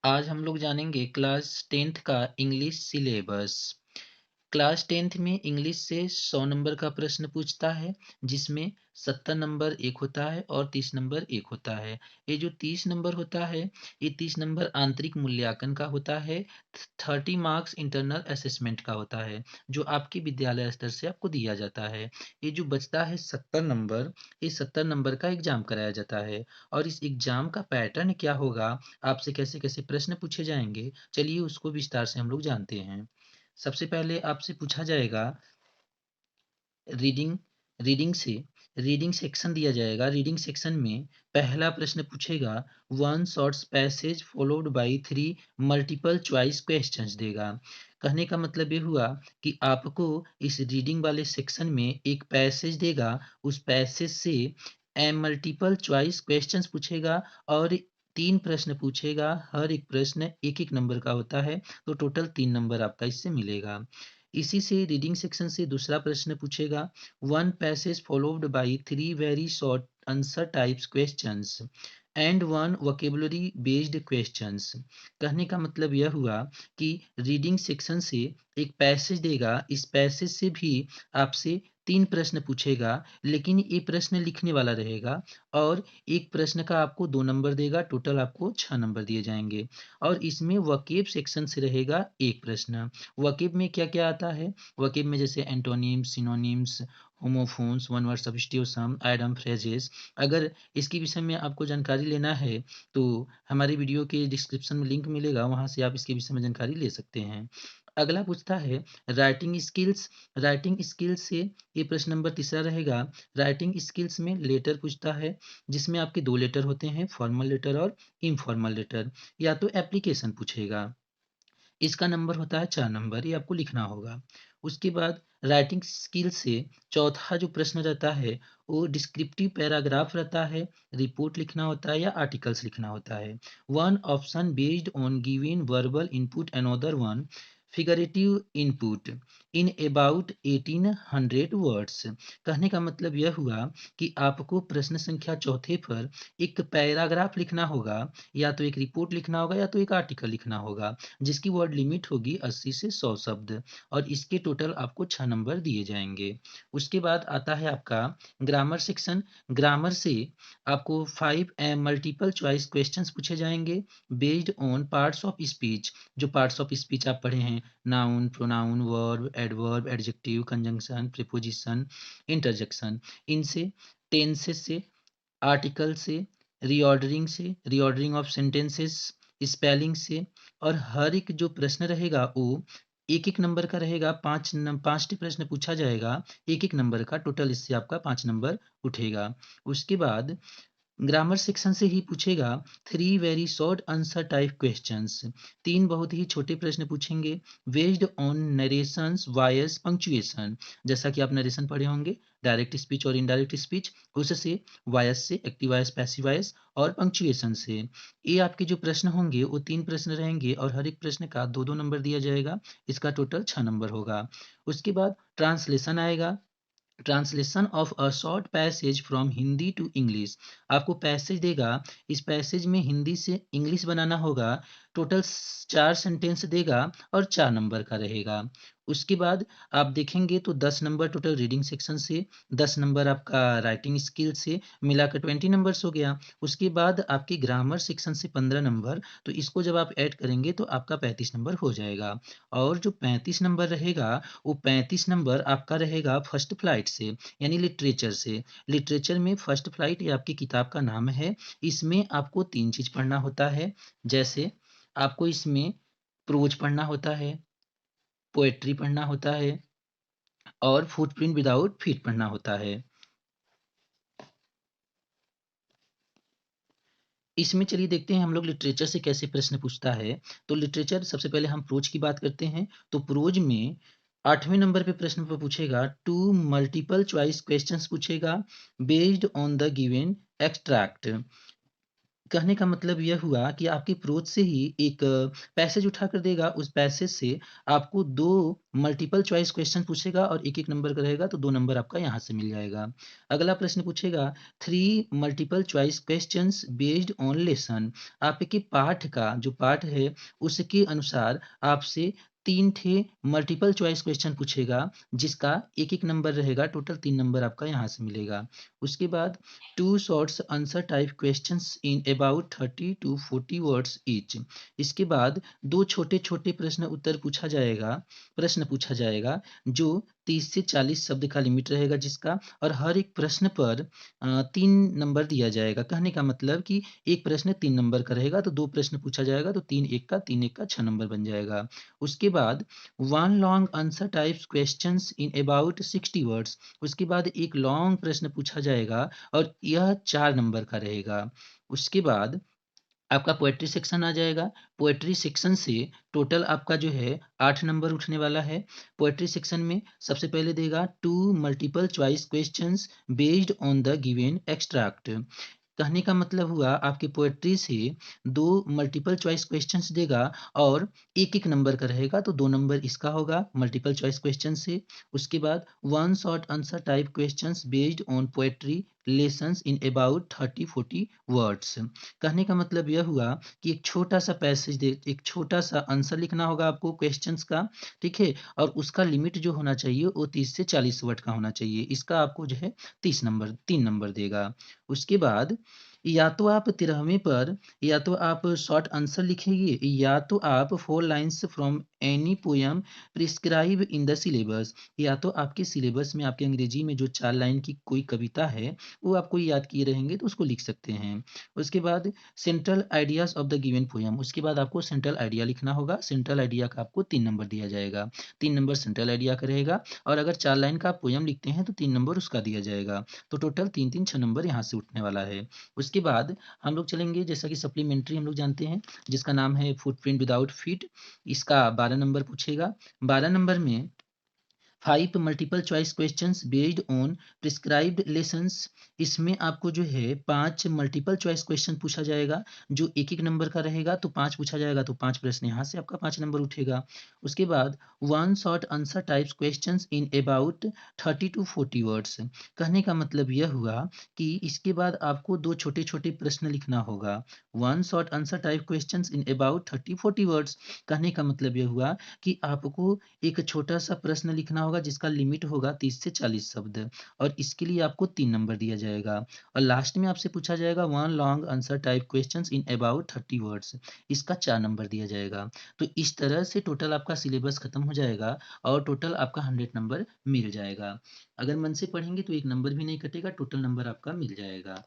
आज हम लोग जानेंगे क्लास 10th का इंग्लिश सिलेबस। क्लास 10th में इंग्लिश से 100 नंबर का प्रश्न पूछता है, जिसमें 70 नंबर एक होता है और 30 नंबर एक होता है। ये जो 30 नंबर होता है, ये 30 नंबर आंतरिक मूल्यांकन का होता है। 30 मार्क्स इंटरनल असेसमेंट का होता है, जो आपके विद्यालय स्तर से आपको दिया जाता है। ये जो बचता है 70 नंबर, ये 70 नंबर का एग्जाम कराया जाता है। और इस एग्जाम का पैटर्न क्या होगा, आपसे कैसे कैसे प्रश्न पूछे जाएंगे, चलिए उसको विस्तार से हम लोग जानते हैं। सबसे पहले आपसे पूछा जाएगा रीडिंग रीडिंग सेक्शन दिया जाएगा। रीडिंग सेक्शन में पहला प्रश्न पूछेगा, one shorts passage followed by 3 multiple choice questions देगा। कहने का मतलब ये हुआ कि आपको इस रीडिंग वाले सेक्शन में एक पैसेज देगा, उस पैसेज से मल्टीपल चॉइस क्वेश्चंस पूछेगा और 3 प्रश्न पूछेगा। हर एक प्रश्न एक एक नंबर का होता है, तो टोटल 3 नंबर आपका इससे मिलेगा। इसी से रीडिंग सेक्शन से दूसरा प्रश्न पूछेगा, one passage followed by 3 very short answer types questions and one vocabulary based questions. कहने का मतलब यह हुआ कि रीडिंग सेक्शन से एक पैसेज देगा, इस पैसेज से भी आपसे 3 प्रश्न पूछेगा, लेकिन ये प्रश्न लिखने वाला रहेगा और एक प्रश्न का आपको 2 नंबर देगा, टोटल आपको 6 नंबर दिए जाएंगे। और इसमें वकेब सेक्शन से रहेगा एक प्रश्न। वकेब में क्या-क्या आता है? वकेब में जैसे antonyms, synonyms, homophones, one word substitution, idem, phrases. अगर इसके विषय में आपको जानकारी लेना है, तो हमारे वीडियो के डिस्क्रिप्शन में लिंक मिलेगा, वहाँ से आप इसके विषय में जानकारी ले सकते हैं। अगला पूछता है राइटिंग स्किल्स। राइटिंग स्किल्स से ये प्रश्न नंबर तीसरा रहेगा। राइटिंग स्किल्स में लेटर पूछता है, जिसमें आपके 2 लेटर होते हैं, फॉर्मल लेटर और इनफॉर्मल लेटर। या तो एप्लीकेशन पूछेगा, इसका नंबर होता है 4 नंबर, ये आपको लिखना होगा। उसके बाद राइटिंग स्किल से चौथा जो प्रश्न रहता है, वो डिस्क्रिप्टिव पैराग्राफ रहता है, रिपोर्ट लिखना होता है या आर्टिकल्स लिखना होता है। One option based on given verbal input, another one figurative input in about 1800 words. कहने का मतलब यह हुआ कि आपको प्रश्न संख्या चौथे पर एक पैराग्राफ लिखना होगा, या तो एक रिपोर्ट लिखना होगा या तो एक आर्टिकल लिखना होगा, जिसकी वर्ड लिमिट होगी 80 से 100 शब्द, और इसके टोटल आपको 6 नंबर दिए जाएंगे। उसके बाद आता है आपका ग्रामर सेक्शन। ग्रामर से आपको 5 मल्टीपल चॉइस क्वेश्चंस पूछे जाएंगे based on parts of speech. जो पार्ट्स ऑफ स्पीच आप पढ़े हैं, noun, pronoun, verb, adverb, adjective, conjunction, preposition, interjection, इनसे, टेंसेस से, आर्टिकल से, रीऑर्डरिंग ऑफ सेंटेंसेस, स्पेलिंग से। और हर एक जो प्रश्न रहेगा वो एक एक नंबर का रहेगा। 5 प्रश्न पूछा जाएगा, एक एक नंबर का, टोटल इससे आपका 5 नंबर उठेगा। उसके बाद ग्रामर सेक्शन से ही पूछेगा 3 very short answer type questions. 3 बहुत ही छोटे प्रश्न पूछेंगे based on narrations, voice, punctuation. जैसा कि आप नरेशन पढ़े होंगे, डायरेक्ट स्पीच और इनडायरेक्ट स्पीच, उससे, वॉइस से, एक्टिव वॉइस, पैसिव वॉइस, और पंक्चुएशन से। ये आपके जो प्रश्न होंगे वो 3 प्रश्न रहेंगे और हर एक प्रश्न का 2-2 नंबर दिया जाएगा। इसका टोटल 6 नंबर होगा। उसके बाद ट्रांसलेशन आएगा। Translation of a short passage from Hindi to English. आपको पैसेज देगा, इस पैसेज में हिंदी से इंग्लिश बनाना होगा। टोटल 4 सेंटेंस देगा और 4 नंबर का रहेगा। उसके बाद आप देखेंगे तो 10 नंबर टोटल रीडिंग सेक्शन से, 10 नंबर आपका राइटिंग स्किल से, मिलाकर 20 नंबर्स हो गया। उसके बाद आपके ग्रामर सेक्शन से 15 नंबर, तो इसको जब आप ऐड करेंगे तो आपका 35 नंबर हो जाएगा। और जो 35 नंबर रहेगा, वो 35 नंबर आपका रहेगा फर्स्ट फ्लाइट से, यानी लिटरेचर से। लिटरेचर में फर्स्ट फ्लाइट ये आपकी किताब का नाम है। इसमें आपको 3 चीज पढ़ना होता है। जैसे आपको इसमें प्रोज पढ़ना होता है, पोएट्री पढ़ना होता है और फुटप्रिंट विदाउट फीट पढ़ना होता है। इसमें चलिए देखते हैं हम लोग लिटरेचर से कैसे प्रश्न पूछता है। तो लिटरेचर, सबसे पहले हम प्रोज की बात करते हैं। तो प्रोज में 8वें नंबर पे प्रश्न पर पूछेगा, 2 मल्टीपल चॉइस क्वेश्चंस पूछेगा based on the given extract. कहने का मतलब यह हुआ कि आपकी अप्रोच से ही एक पैसेज उठा कर देगा, उस पैसेज से आपको 2 मल्टीपल चॉइस क्वेश्चन पूछेगा और 1-1 नंबर का रहेगा, तो 2 नंबर आपका यहाँ से मिल जाएगा। अगला प्रश्न पूछेगा 3 multiple choice questions based on lesson. आपके पाठ का जो पाठ है, उसके अनुसार आपसे 3 ठे मल्टीपल चॉइस क्वेश्चन पूछेगा, जिसका 1-1 नंबर रहेगा, टोटल 3 नंबर आपका यहाँ से मिलेगा। उसके बाद 2 shorts answer type questions in about 30 to 40 words each. इसके बाद 2 छोटे-छोटे प्रश्न पूछा जाएगा जो 30 से 40 शब्द का लिमिट रहेगा जिसका, और हर एक प्रश्न पर 3 नंबर दिया जाएगा। कहने का मतलब कि एक प्रश्न 3 नंबर का रहेगा, तो 2 प्रश्न पूछा जाएगा, तो 3 1 का 6 नंबर बन जाएगा। उसके बाद 1 long answer types questions in about 60 words. उसके बाद एक लॉन्ग प्रश्न पूछा जाएगा और यह 4 नंबर का रहेगा। उसके बाद आपका पोएट्री सेक्शन आ जाएगा। पोएट्री सेक्शन से टोटल आपका जो है 8 नंबर उठने वाला है। पोएट्री सेक्शन में सबसे पहले देगा 2 multiple choice questions based on the given extract. कहने का मतलब हुआ आपकी पोएट्री से 2 मल्टीपल चॉइस क्वेश्चंस देगा और 1-1 नंबर का रहेगा, तो 2 नंबर इसका होगा मल्टीपल चॉइस क्वेश्चन से। उसके बाद 1 short answer type questions based on poetry lessons in about 30-40 words. कहने का मतलब यह हुआ कि एक छोटा-सा आंसर लिखना होगा आपको क्वेश्चंस का, ठीक है? और उसका लिमिट जो होना चाहिए वो 30 से 40 वर्ड का होना चाहिए। इसका आपको जो है 3 नंबर देगा। उसके बाद या तो आप 13वें पर या तो आप शॉर्ट आंसर लिखेंगे या तो आप 4 lines from any poem prescribe in the syllabus. या तो आपके सिलेबस में आपके अंग्रेजी में जो 4 लाइन की कोई कविता है, वो आपको याद किए रहेंगे तो उसको लिख सकते हैं। उसके बाद central ideas of the given poem, उसके बाद आपको सेंट्रल आइडिया लिखना होगा। सेंट्रल आइडिया का आपको 3 नंबर दिया जाएगा। 3 नंबर सेंट्रल आइडिया का रहेगा और अगर 4 लाइन का आप पोएम लिखते हैं तो 3 नंबर उसका दिया जाएगा। तो टोटल 3-3 6 नंबर यहाँ से उठने वाला है। उसके बाद हम लोग चलेंगे जैसा कि सप्लीमेंट्री हम लोग जानते हैं, जिसका नाम है फुटप्रिंट विदाउट फीट। इसका 12 नंबर पूछेगा। 12 नंबर में 5 multiple choice questions based on prescribed lessons. इसमें आपको जो है 5 मल्टीपल चॉइस क्वेश्चन पूछा जाएगा, जो 1-1 नंबर का रहेगा, तो 5 पूछा जाएगा तो 5 प्रश्न यहाँ से आपका 5 नंबर उठेगा। उसके बाद 1 short answer types questions in about 30 to 40 words. कहने का मतलब यह हुआ कि इसके बाद आपको 2 छोटे-छोटे प्रश्न लिखना होगा। 1 short answer type questions in about 30-40 words. कहने का मतलब यह हुआ कि आपको एक छोटा-सा प्रश्न लिखना होगा जिसका लिमिट होगा 30 से 40 शब्द, और इसके लिए आपको 3 नंबर दिया जाएगा। और लास्ट में आपसे पूछा जाएगा 1 long answer type questions in about 30 words. इसका 4 नंबर दिया जाएगा। तो इस तरह से टोटल आपका सिलेबस खत्म हो जाएगा और टोटल आपका 100 नंबर मिल जाएगा। अगर मन से पढ़ेंगे तो 1 नंबर भी नहीं कटेगा, टोटल नंबर आपका मिल जाएगा।